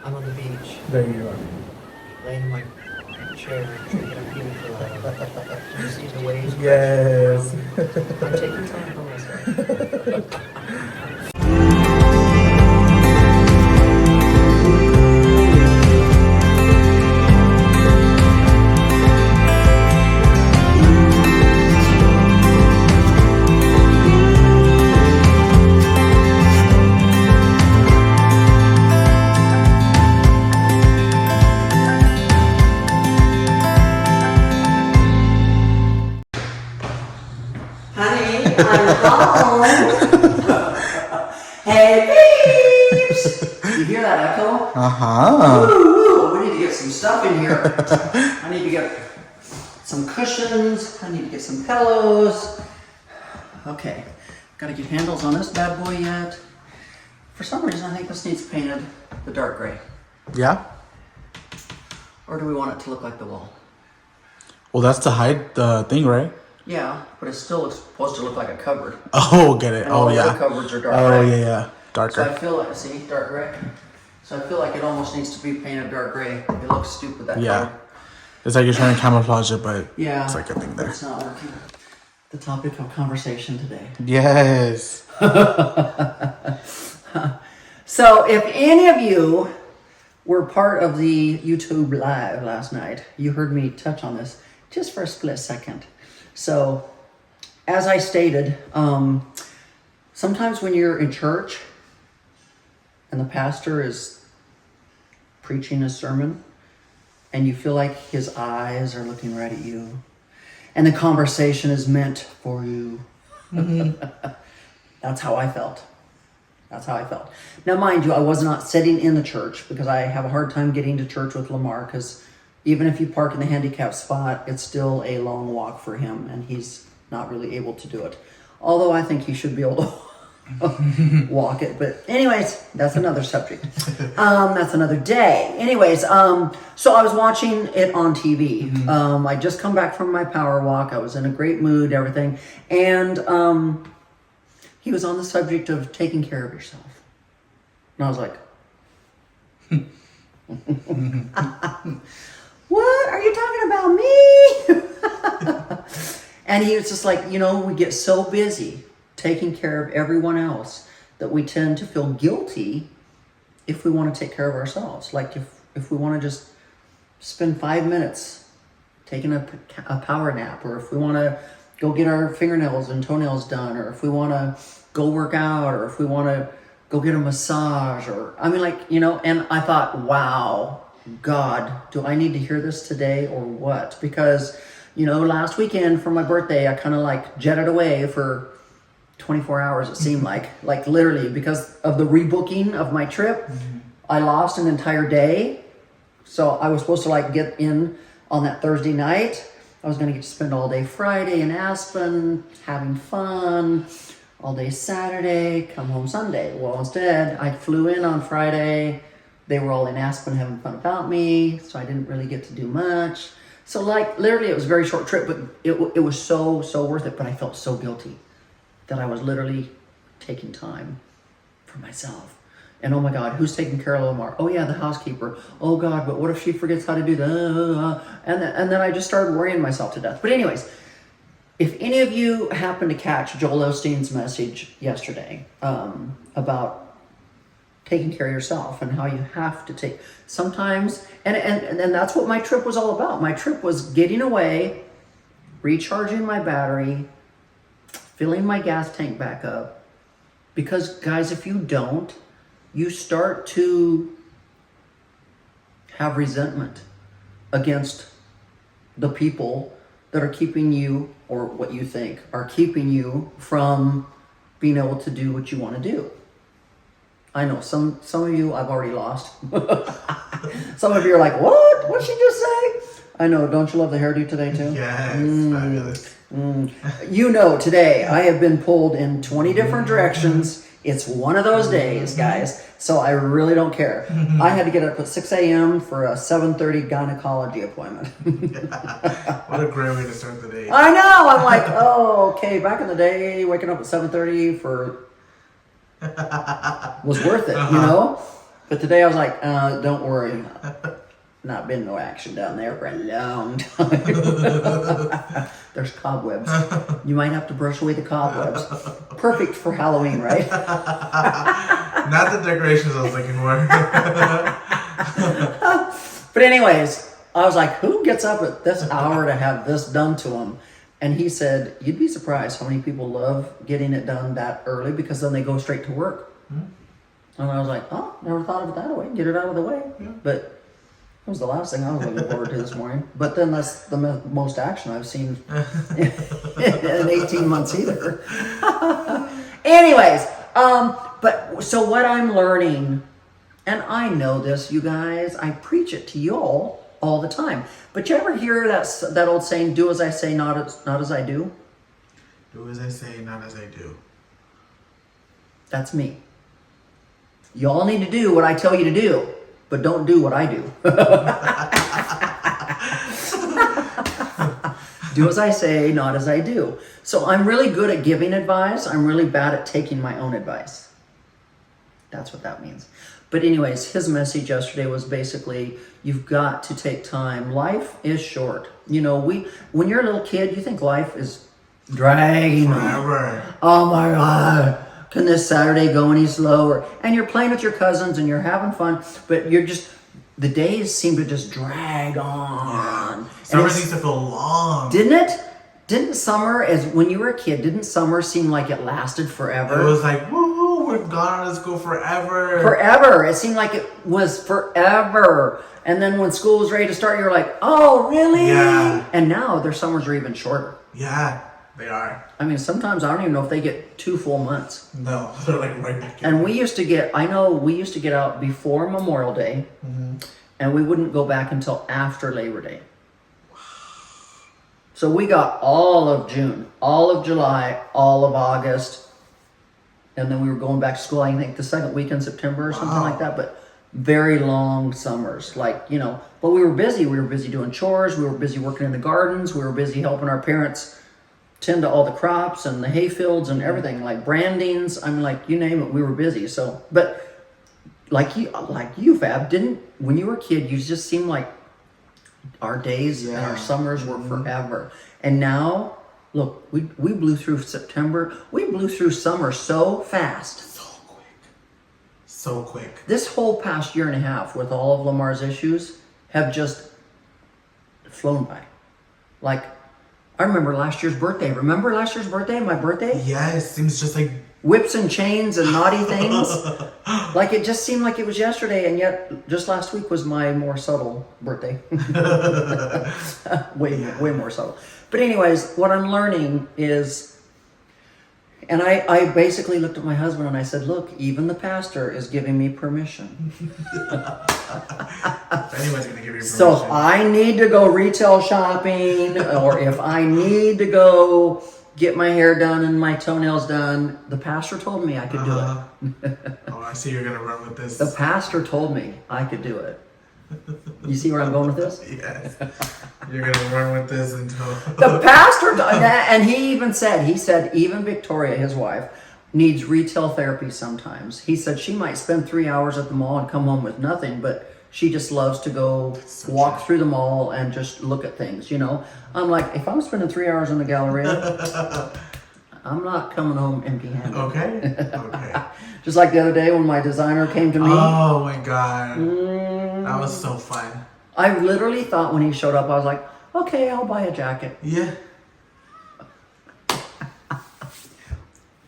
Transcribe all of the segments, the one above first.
I'm on the beach, There you are. laying in my chair, drinking a pina colada. Just see the waves. Yes. I'm taking time for myself. Honey, I'm home. Hey, peeps! You hear that echo? Ooh, we need to get some stuff in here. I need to get some cushions. I need to get some pillows. Okay, gotta get handles on this bad boy yet. For some reason, I think this needs painted the dark gray. Yeah? Or do we want it to look like the wall? Well, that's to hide the thing, right? Yeah, but it's still supposed to look like a cupboard. Oh, get it. And all Oh, the yeah. other cupboards are dark Oh, gray. yeah. So I Darker. feel like, see, dark gray. So I feel like it almost needs to be painted dark gray. It looks stupid, that Yeah. color. It's like you're trying to camouflage it, but Yeah. it's like a thing But there. it's not working. The topic of conversation today. Yes. So if any of you were part of the YouTube live last night, you heard me touch on this just for a split second. So as I stated, sometimes when you're in church and the pastor is preaching a sermon and you feel like his eyes are looking right at you and the conversation is meant for you. That's how I felt. That's how I felt. Now, mind you, I was not sitting in the church because I have a hard time getting to church with Lamar because even if you park in the handicapped spot, it's still a long walk for him and he's not really able to do it. Although I think he should be able to walk it. But anyways, that's another subject. That's another day. Anyways, so I was watching it on TV. I just come back from my power walk. I was in a great mood, everything. And he was on the subject of taking care of yourself. And I was like, what are you talking about me? And he was just like, we get so busy taking care of everyone else that we tend to feel guilty if we want to take care of ourselves. Like if we want to just spend 5 minutes taking a power nap, or if we want to go get our fingernails and toenails done, or if we want to go work out, or if we want to go get a massage, or and I thought, wow, God, do I need to hear this today or what? Because, last weekend for my birthday, I kind of like jetted away for 24 hours, it seemed like literally because of the rebooking of my trip. I lost an entire day. So I was supposed to get in on that Thursday night. I was going to get to spend all day Friday in Aspen, having fun, all day Saturday, come home Sunday. Well, instead, I flew in on Friday. They were all in Aspen having fun without me, so I didn't really get to do much. So literally it was a very short trip, but it was so worth it. But I felt so guilty that I was literally taking time for myself. And oh my God, who's taking care of Lamar? Oh yeah, the housekeeper. Oh God, but what if she forgets how to do that? And then I just started worrying myself to death. But anyways, if any of you happen to catch Joel Osteen's message yesterday about taking care of yourself and how you have to take sometimes, and that's what my trip was all about. My trip was getting away, recharging my battery, filling my gas tank back up. Because guys, if you don't, you start to have resentment against the people that are keeping you, or what you think are keeping you from being able to do what you want to do. I know some of you I've already lost. Some of you are like, what? What'd she just say? I know, don't you love the hairdo today too? Yes, fabulous. Today I have been pulled in 20 different directions. It's one of those days, guys. So I really don't care. I had to get up at 6 a.m. for a 7:30 gynecology appointment. What a great way to start the day. I know. I'm like, oh, okay. Back in the day, waking up at 7:30 was worth it, But today I was like, don't worry. Not been no action down there for a long time. There's cobwebs. You might have to brush away the cobwebs. Perfect for Halloween, right? Not the decorations I was looking for. But anyways, I was like, who gets up at this hour to have this done to them? And he said, you'd be surprised how many people love getting it done that early because then they go straight to work. And I was like, oh, never thought of it that way. Get it out of the way. But it was the last thing I was looking forward to this morning. But then that's the most action I've seen in 18 months either. Anyways, but so what I'm learning, and I know this, you guys, I preach it to y'all all the time. But you ever hear that old saying, do as I say, not as I do? Do as I say, not as I do. That's me. Y'all need to do what I tell you to do, but don't do what I do. Do as I say, not as I do. So I'm really good at giving advice. I'm really bad at taking my own advice. That's what that means. But anyways, his message yesterday was basically, you've got to take time. Life is short. You know, when you're a little kid, you think life is dragging. Forever. Oh my God. Can this Saturday go any slower? And you're playing with your cousins and you're having fun, but the days seem to just drag on. Summer seems to feel long. Didn't it? Didn't summer, as when you were a kid, didn't summer seem like it lasted forever? It was like, woo, we're gone, let's go forever. Forever. It seemed like it was forever. And then when school was ready to start, you're like, oh, really? Yeah. And now their summers are even shorter. Yeah, they are. I mean, sometimes I don't even know if they get 2 full months. No, they're like right back in. And we used to get out before Memorial Day, and we wouldn't go back until after Labor Day. So we got all of June, all of July, all of August, and then we were going back to school, I think the second week in September or something like that, but very long summers, but we were busy. We were busy doing chores, we were busy working in the gardens, we were busy helping our parents tend to all the crops and the hay fields and everything, like brandings, I mean, like you name it, we were busy. So, but like you, Fab, when you were a kid, you just seemed like our days and our summers were forever. And now, look, we blew through September. We blew through summer so fast. So quick. This whole past year and a half with all of Lamar's issues have just flown by. Like, I remember last year's birthday. Remember last year's birthday? My birthday? Yes, seems just like whips and chains and naughty things. Like it just seemed like it was yesterday, and yet just last week was my more subtle birthday. way more subtle. But anyways, what I'm learning is, and I basically looked at my husband and I said, look, even the pastor is giving me permission. if anyone's gonna give you permission. So if I need to go retail shopping, or if I need to go get my hair done and my toenails done, the pastor told me I could do it. Oh, I see you're gonna run with this. The pastor told me I could do it. You see where I'm going with this? Yes. You're gonna run with this until The pastor, and he said even Victoria, his wife, needs retail therapy sometimes. He said she might spend 3 hours at the mall and come home with nothing, but she just loves to go walk through the mall and just look at things, I'm like, if I'm spending 3 hours in the Galleria, I'm not coming home empty-handed. Okay. Just like the other day when my designer came to me. Oh my God. That was so fun. I literally thought when he showed up, I was like, okay, I'll buy a jacket. Yeah.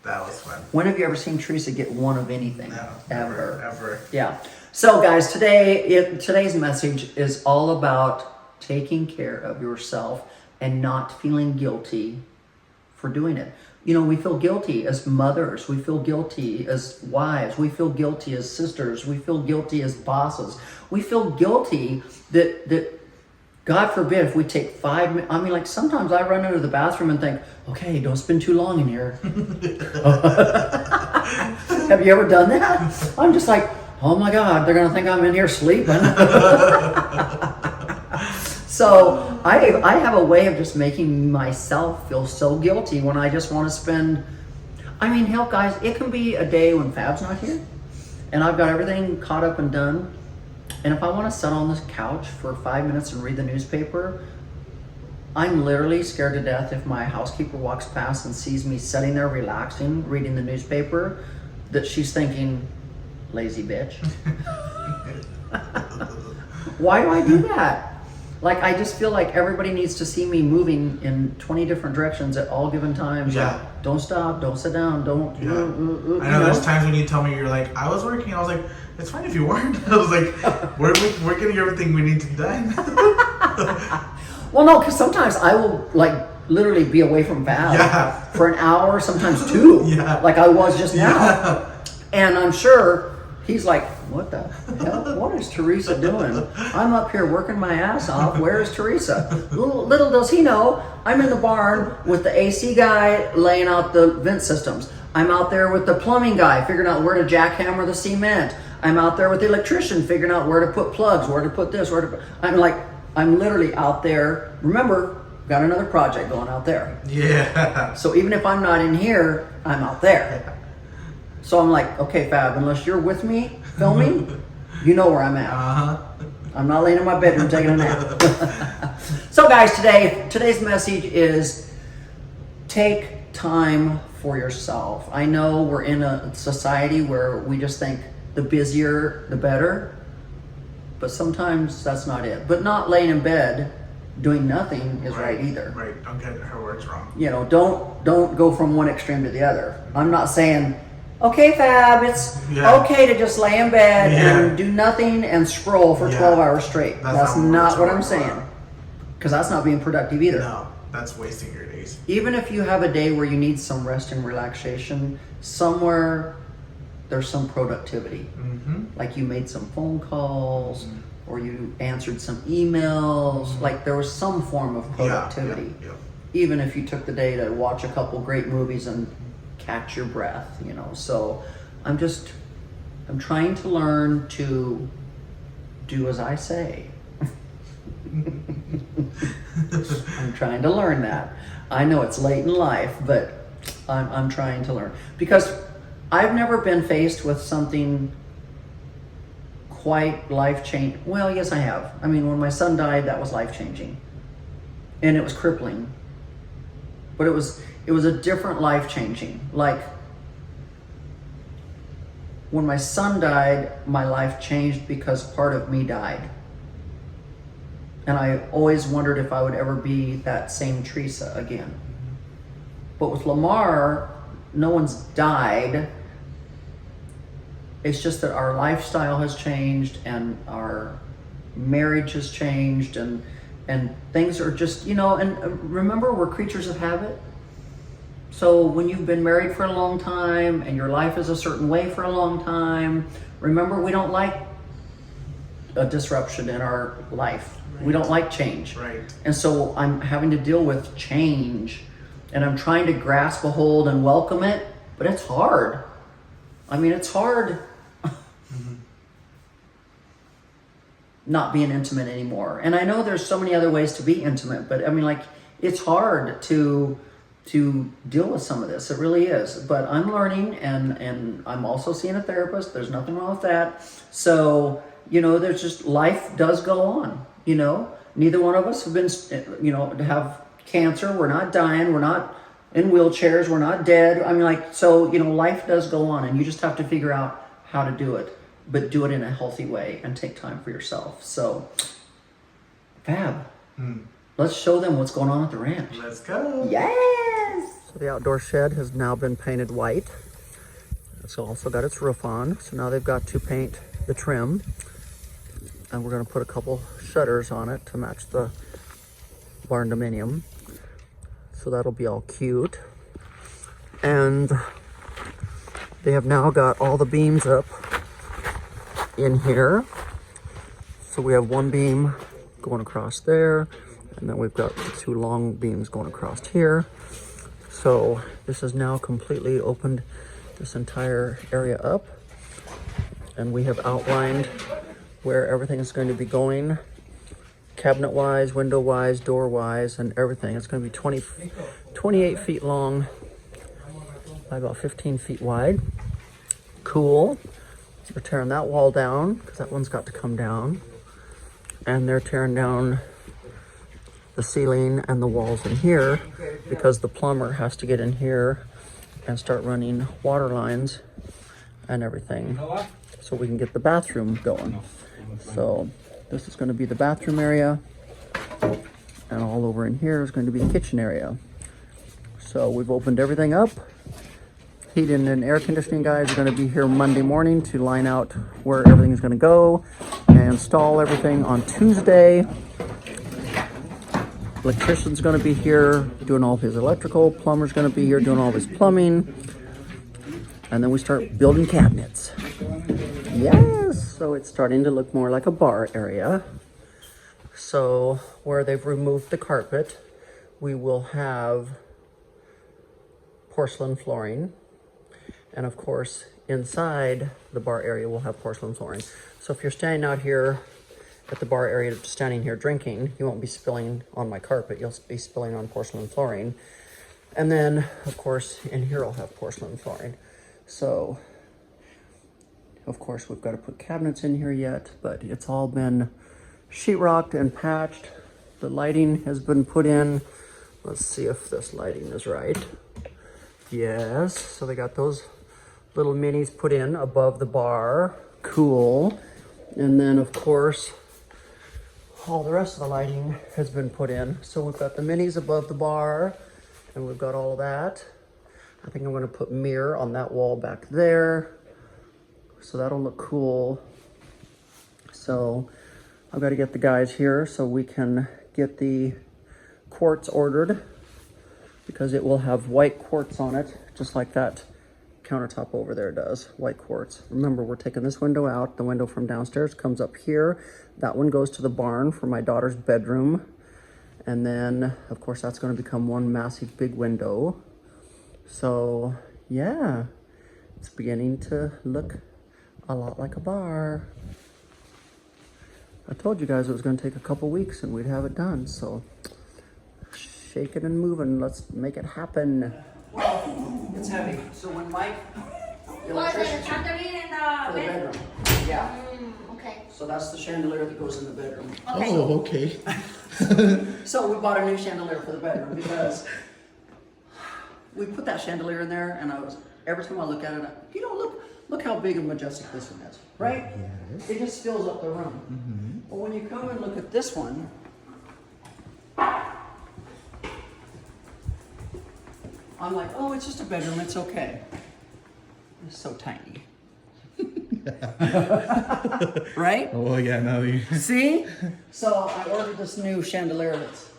That was fun. When have you ever seen Teresa get one of anything? No, Ever. Yeah. So guys, today's message is all about taking care of yourself and not feeling guilty for doing it. We feel guilty as mothers. We feel guilty as wives. We feel guilty as sisters. We feel guilty as bosses. We feel guilty that God forbid if we take 5 minutes. I mean, like sometimes I run into the bathroom and think, okay, don't spend too long in here. Have you ever done that? I'm just like, oh my God, they're going to think I'm in here sleeping. So I have a way of just making myself feel so guilty when I just want to spend, hell guys, it can be a day when Fab's not here. and I've got everything caught up and done. And if I want to sit on this couch for 5 minutes and read the newspaper, I'm literally scared to death if my housekeeper walks past and sees me sitting there relaxing, reading the newspaper, that she's thinking, lazy bitch. Why do I do that? Like, I just feel like everybody needs to see me moving in 20 different directions at all given times. Yeah. Like, don't stop, don't sit down, don't. Yeah. I know there's times when you tell me you're like, I was working. I was like, it's fine if you weren't. I was like, we're getting everything we need to done. Well, no, because sometimes I will like literally be away from Val for an hour, sometimes 2. Yeah. Like I was just now. Yeah. And I'm sure he's like, what the hell? What is Teresa doing? I'm up here working my ass off. Where is Teresa? Little does he know, I'm in the barn with the AC guy laying out the vent systems. I'm out there with the plumbing guy figuring out where to jackhammer the cement. I'm out there with the electrician figuring out where to put plugs, where to put this, where to put... I'm literally out there. Remember, got another project going out there. Yeah. So even if I'm not in here, I'm out there. So I'm like, okay, Fab, unless you're with me filming, you know where I'm at. Uh-huh. I'm not laying in my bedroom taking a nap. So guys, today's message is take time for yourself. I know we're in a society where we just think the busier, the better. But sometimes that's not it. But not laying in bed doing nothing is right either. Right. Don't get her words wrong. You know, don't go from one extreme to the other. I'm not saying, okay, Fab, it's okay to just lay in bed and do nothing and scroll for 12 hours straight. That's not what I'm saying. Because that's not being productive either. No, that's wasting your days. Even if you have a day where you need some rest and relaxation, somewhere there's some productivity. Mm-hmm. Like you made some phone calls or you answered some emails. Like there was some form of productivity. Yeah. Even if you took the day to watch a couple great movies and catch your breath, you know. So I'm trying to learn to do as I say. I'm trying to learn that. I know it's late in life, but I'm trying to learn. Because I've never been faced with something quite life-changing. Well, yes, I have. I mean, when my son died, that was life-changing. And it was crippling. But it was a different life-changing. Like, when my son died, my life changed because part of me died. And I always wondered if I would ever be that same Teresa again. But with Lamar, no one's died. It's just that our lifestyle has changed and our marriage has changed and things are just, you know, and remember, we're creatures of habit. So when you've been married for a long time and your life is a certain way for a long time, remember, we don't like a disruption in our life. Right. We don't like change. Right. And so I'm having to deal with change and I'm trying to grasp a hold and welcome it, but it's hard. I mean, it's hard not being intimate anymore. And I know there's so many other ways to be intimate, but I mean, like, it's hard to deal with some of this. It really is. But I'm learning and I'm also seeing a therapist. There's nothing wrong with that. So, you know, there's just, life does go on, you know. Neither one of us have been, you know, to have cancer. We're not dying. We're not in wheelchairs. We're not dead. I mean, like, so, you know, life does go on and you just have to figure out how to do it, but do it in a healthy way and take time for yourself. So, Fab, let's show them what's going on at the ranch. Let's go. Yes! So the outdoor shed has now been painted white. It's also got its roof on. So now they've got to paint the trim. And we're going to put a couple shutters on it to match the barn dominium. So that'll be all cute. And they have now got all the beams up in here. So we have one beam going across there, and then we've got the two long beams going across here. So this has now completely opened this entire area up, and we have outlined where everything is going to be going, cabinet-wise, window-wise, door-wise, and everything. It's going to be 28 feet long by about 15 feet wide. Cool. We're tearing that wall down because that one's got to come down. And they're tearing down the ceiling and the walls in here because the plumber has to get in here and start running water lines and everything so we can get the bathroom going. So this is going to be the bathroom area, and all over in here is going to be the kitchen area. So we've opened everything up. Heating and air conditioning guys are going to be here Monday morning to line out where everything's going to go and install everything on Tuesday. Electrician's going to be here doing all his electrical. Plumber's going to be here doing all his plumbing. And then we start building cabinets. Yes, so it's starting to look more like a bar area. So where they've removed the carpet, we will have porcelain flooring. And of course, inside the bar area, we'll have porcelain flooring. So if you're standing out here at the bar area, standing here drinking, you won't be spilling on my carpet. You'll be spilling on porcelain flooring. And then, of course, in here I'll have porcelain flooring. So, of course, we've got to put cabinets in here yet, but it's all been sheetrocked and patched. The lighting has been put in. Let's see if this lighting is right. Yes, so they got those little minis put in above the bar. Cool. And then, of course, all the rest of the lighting has been put in. So we've got the minis above the bar, and we've got all of that. I think I'm going to put mirror on that wall back there. So that'll look cool. So I've got to get the guys here so we can get the quartz ordered, because it will have white quartz on it, just like that countertop over there does, white quartz. Remember, we're taking this window out. The window from downstairs comes up here. That one goes to the barn for my daughter's bedroom. And then, of course, that's going to become one massive big window. So, yeah, it's beginning to look a lot like a bar. I told you guys it was going to take a couple weeks and we'd have it done. So, shaking and moving. Let's make it happen. Well, it's heavy. So when Mike, the electrician, for the bedroom. Yeah. Okay. So that's the chandelier that goes in the bedroom. Okay. Oh, okay. So we bought a new chandelier for the bedroom because we put that chandelier in there, and every time I look at it, look how big and majestic this one is, right? Yes. It just fills up the room. Mm-hmm. But when you come and look at this one, I'm like, oh, it's just a bedroom, it's okay. It's so tiny. Right? Oh, yeah, now you. See? So I ordered this new chandelier that's,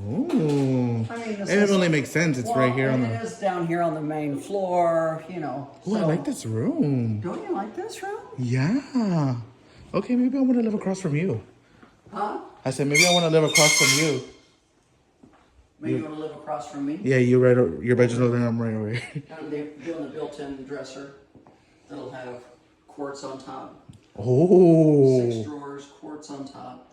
Oh. I mean, this It is, only makes sense. It's right here on It the. is down here on the main floor, you know. Oh, I like this room. Don't you like this room? Yeah. Okay, maybe I want to live across from you. Huh? I said maybe I want to live across from you. Maybe you want to live across from me? Yeah, you right. Your bedroom's over there. I'm right away. And they're doing the built-in dresser that'll have quartz on top. 6 Oh, drawers, quartz on top.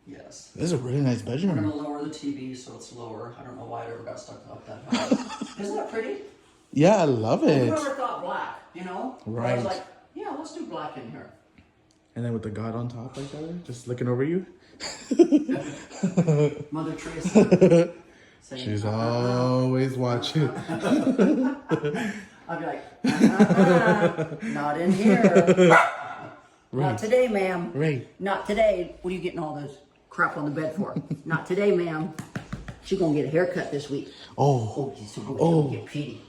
Yes. this is a really nice We're gonna bedroom. lower the TV so it's lower. I don't know why it ever got stuck up that high. Isn't that pretty? Yeah, I love it. Whoever thought black, you know? I Right. was like, yeah, let's do black in here. And then with the God on top like that, just looking over you. Mother Teresa. saying, She's always watching. I'd be like, not in here. Not today, ma'am. Right. Not today. What are you getting all this crap on the bed for? Not today, ma'am. She's gonna get a haircut this week. Oh. She's gonna get peaty.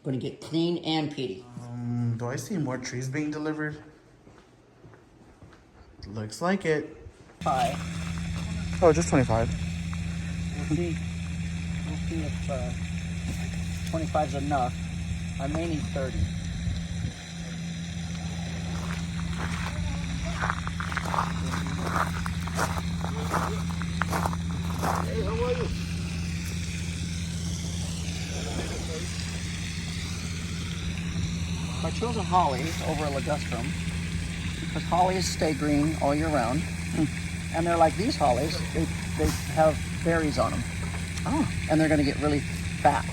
Gonna get clean and peaty. Do I see more trees being delivered? Looks like it. Hi. Oh, just 25. We'll see if 25 is enough. I may need 30. Hey, how are you? I chose a holly over a ligustrum because hollies stay green all year round. And they're like these hollies, they have berries on them. Oh. And they're gonna get really fat.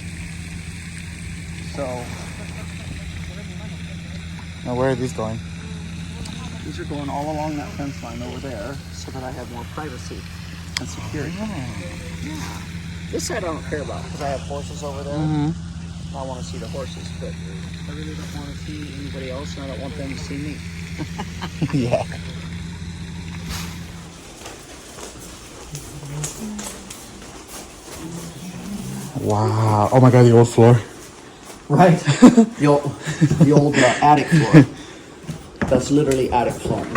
So, Now where are these going? These are going all along that fence line over there so that I have more privacy and security. Yeah. This side I don't care about because I have horses over there. I want to see the horses, but I really don't want to see anybody else, and I don't want them to see me. Yeah. Wow. Oh my god, the old floor. Right. the old attic floor. That's literally attic flooring.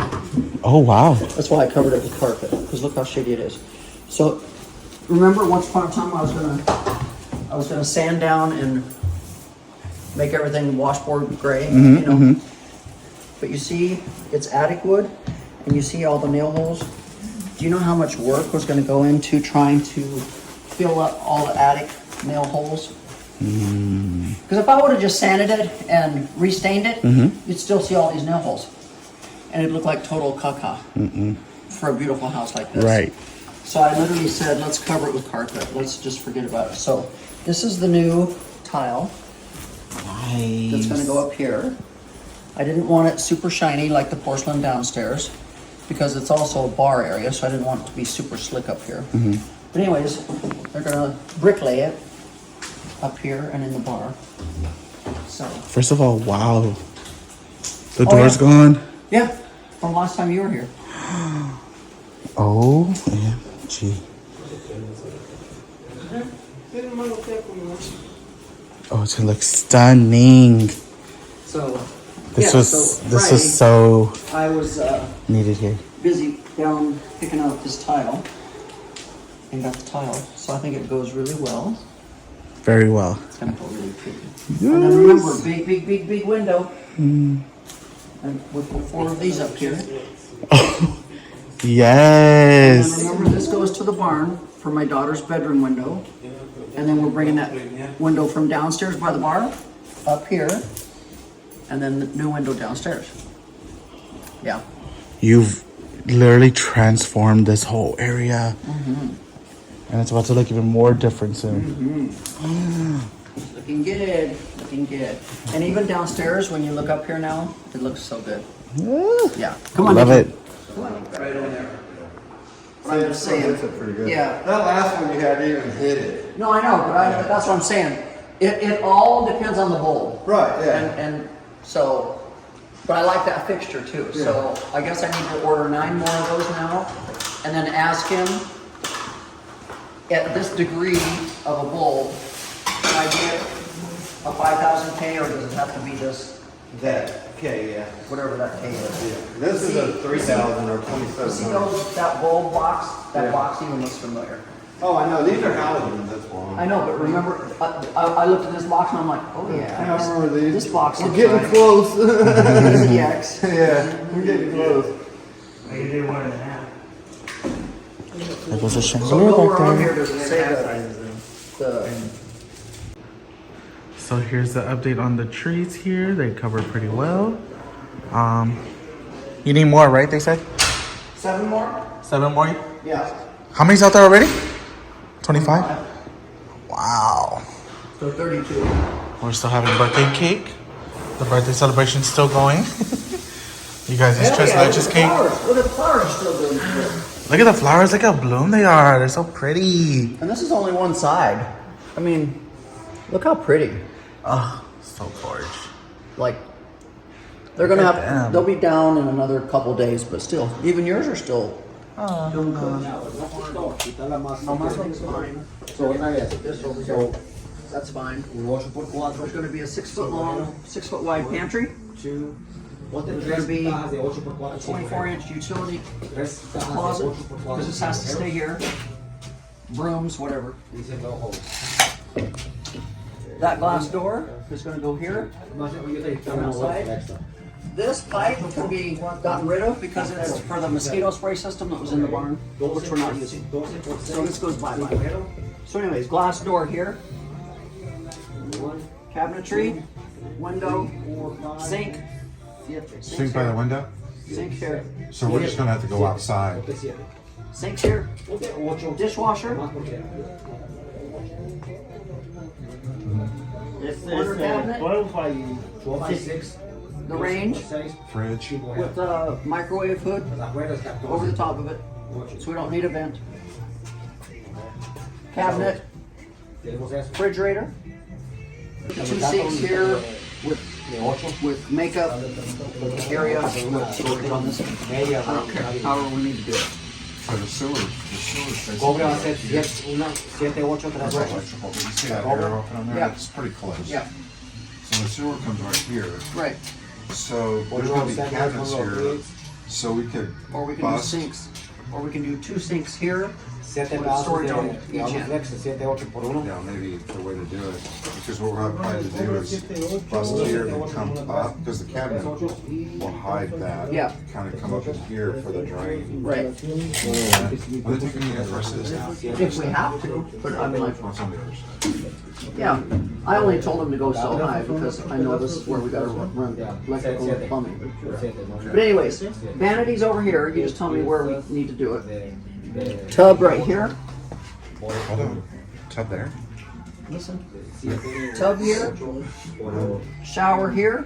Oh wow. That's why I covered it with carpet, because look how shitty it is. So, remember once upon a time I was gonna sand down and make everything washboard gray, you know? But you see, it's attic wood, and you see all the nail holes. Do you know how much work was gonna go into trying to fill up all the attic nail holes? Because if I would have just sanded it and restained it, you'd still see all these nail holes. And it'd look like total caca for a beautiful house like this. Right. So I literally said, let's cover it with carpet. Let's just forget about it. So this is the new tile Nice. that's going to go up here. I didn't want it super shiny like the porcelain downstairs because it's also a bar area, so I didn't want it to be super slick up here. But anyways, they're going to bricklay it up here and in the bar. So First of all, wow. The door's gone. yeah, from last time you were here. OMG. Oh, it looks stunning. So This yeah, was so this was so I was needed here. busy down picking out this tile and got the tile. So I think it goes really well. Very well. It's gonna go really pretty. And then remember, big window. And we'll put 4 of these up here. Yes. And then remember, this goes to the barn for my daughter's bedroom window. And then we're bringing that window from downstairs by the bar up here. And then the new window downstairs. Yeah. You've literally transformed this whole area. And it's about to look even more different soon. Looking good, looking good. And even downstairs, when you look up here now, it looks so good. Yeah. Come on, Love Nikki. it. Right in there. I'm just saying. Pretty good. Yeah. That last one you had even hit it. No, I know, but that's what I'm saying. It all depends on the bowl. Right, yeah. And so, but I like that fixture too. So I guess I need to order 9 more of those now, and then ask him at this degree of a bowl, can I get a 5,000K or does it have to be this, That, okay, yeah. whatever that K is? Yeah. This is a 3,000 or You see 2,700. that bowl box? That Yeah. box even looks familiar. Oh, I know, these are halogens, that's why. I know, but remember, I looked at this box and I'm like, oh yeah. I remember these. This box We're looks getting like close. EX. Yeah, we're getting close. You did 1.5. There goes a So chandelier nowhere back on there. here does it say the So here's the update on the trees here. They cover pretty well. You need more, right? They said 7 more? 7 more. Yeah. How many's out there already? 25. Wow. So 32. We're still having birthday cake. The birthday celebration's still going. You guys, this Tres Leches cake. Flowers. Look at the flowers still doing good. Look at the flowers. Look how bloom they are. They're so pretty. And this is only one side. I mean, look how pretty. Oh, so gorgeous. Like, they're gonna Look have, at them. they'll be down in another couple days, but still, even yours are still doing good. No, my one's fine. So what I guess, This over here, that's fine. There's gonna be a 6 foot long, 6 foot wide pantry. There's gonna be a 24-inch utility closet, because this has to stay here. Brooms, whatever. That glass door is gonna go here, on outside. This pipe can be gotten rid of because it's for the mosquito spray system that was in the barn, which we're not using. So this goes bye-bye. So anyways, glass door here. Cabinetry, window, sink. Sink by the window? Sink here. So we're just gonna have to go outside. Sink here. Dishwasher. Corner cabinet. the range Fridge. with a microwave hood over the top of it, so we don't need a vent. Cabinet, refrigerator, 2 sinks here with makeup area, with storage on this. I don't care, however we need to do it. For the sewers. Cobre va a ser 7, 8, 3, That's electrical. Did you see that arrow on there? Yeah. It's pretty close. Yeah, So the sewer comes right here. right. So there's gonna be cabinets here. So we could Or we can do bust. sinks, or we can do 2 sinks here. 7 With pedazos storage on de each end. flex, 7, 8 por 1. Yeah, maybe the way to do it. Because what we're planning to do is bust here and come up, because the cabinet will hide that. Yeah. Kind of come up in here for the drain. Right. Are they taking the rest of this now? If we have to, but I mean, like, What's on the other side? yeah, I only told them to go so high because I know this is where we gotta run electrical and plumbing. But anyways, vanity's over here, you just tell me where we need to do it. Tub right here, Hold on. Tub there? listen. Tub here, shower here,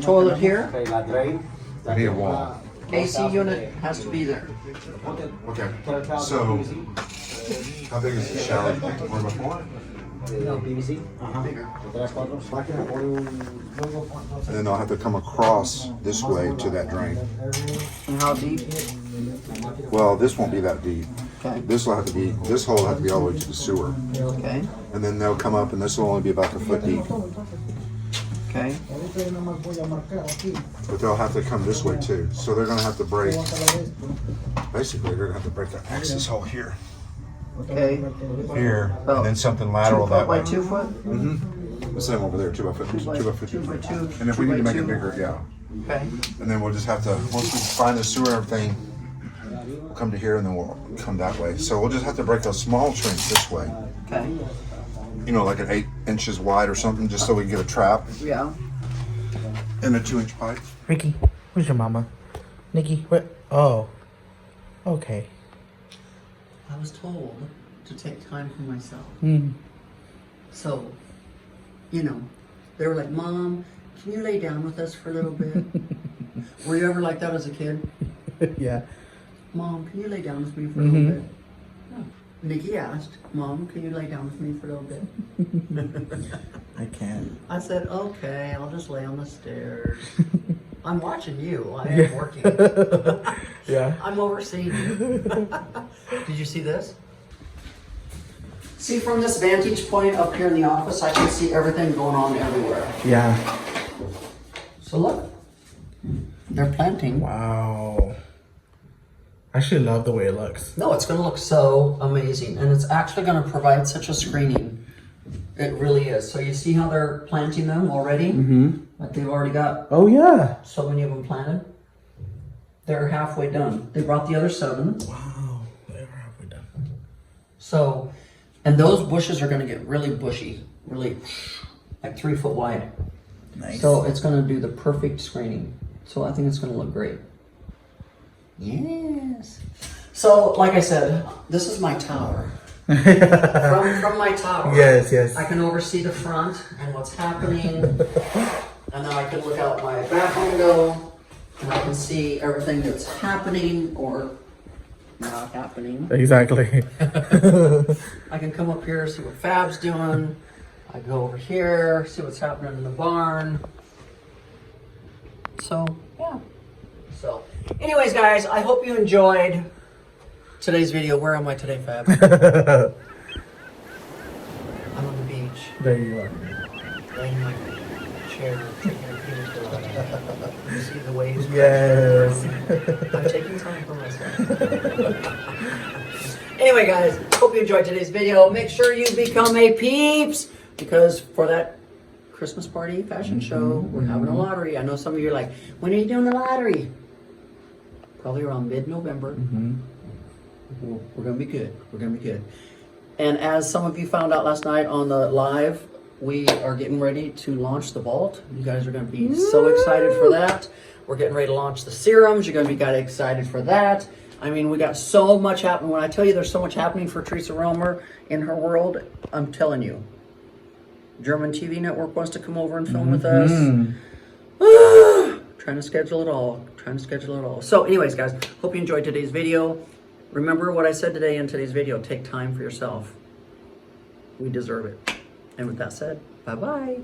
toilet here, Okay, la drain. I need a wall. AC unit has to be there. Okay. So, how big is the shower? 4x4? No, PVC. Bigger. 3, 4. Máquina pone un. And then they'll have to come across this way to that drain. And how deep? Well, this won't be that deep. Okay, This will have to be, this hole will have to be all the way to the sewer. okay, And then they'll come up and this will only be about a foot deep. okay. But they'll have to come this way too. So they're gonna have to break, basically they're gonna have to break that access hole here. Okay. Here, and then something lateral 2 that foot by way. 2 foot? The same over there, 2x4, 2x4. 2 by 2. And if we need to make it bigger, yeah. Okay, And then we'll just have to, once we find the sewer and everything, we'll come to here and then we'll come that way. So we'll just have to break those small trench this way. okay, You know, like an 8 inches wide or something, just so we can get a trap yeah. and a 2-inch pipe. Ricky, where's your mama? Nikki, what? Oh. Okay. I was told to take time for myself. Hmm. So, you know, they were like, Mom, can you lay down with us for a little bit? Were you ever like that as a kid? Yeah. Mom, can you lay down with me for a little bit? No. Nikki asked, Mom, can you lay down with me for a little bit? I can't. I said, okay, I'll just lay on the stairs. I'm watching you. I am working. Yeah. I'm overseeing you. Did you see this? See, from this vantage point up here in the office, I can see everything going on everywhere. Yeah. So look, they're planting. Wow. I actually love the way it looks. No, it's going to look so amazing. And it's actually going to provide such a screening. It really is. So you see how they're planting them already? Mm-hmm. Like they've already got Oh, yeah. so many of them planted. They're halfway done. They brought the other 7. Wow. Whatever have we done? So, and those bushes are going to get really bushy, really like 3 foot wide. Nice. So it's going to do the perfect screening. So I think it's going to look great. Yes. So, like I said, this is my tower. From my tower, Yes, yes. I can oversee the front and what's happening, and then I can look out my back window and I can see everything that's happening or not happening. Exactly. I can come up here, see what Fab's doing. I go over here, see what's happening in the barn. So, yeah. So, anyways, guys, I hope you enjoyed today's video. Where am I today, Fab? I'm on the beach, There you are. laying in my chair, drinking a pina colada. You see the waves? Yes. I'm taking time for myself. Anyway, guys, hope you enjoyed today's video. Make sure you become a peeps, because for that Christmas party fashion show, we're having a lottery. I know some of you are like, when are you doing the lottery? Probably around mid-November. We're gonna be good. We're gonna be good. And as some of you found out last night on the live, we are getting ready to launch the vault. You guys are gonna be so excited for that. We're getting ready to launch the serums. You're gonna be kind of excited for that. I mean, we got so much happening. When I tell you there's so much happening for Teresa Romer in her world, I'm telling you. German TV network wants to come over and film with us. Trying to schedule it all. So anyways, guys, hope you enjoyed today's video. Remember what I said today in today's video. Take time for yourself. We deserve it. And with that said, bye-bye.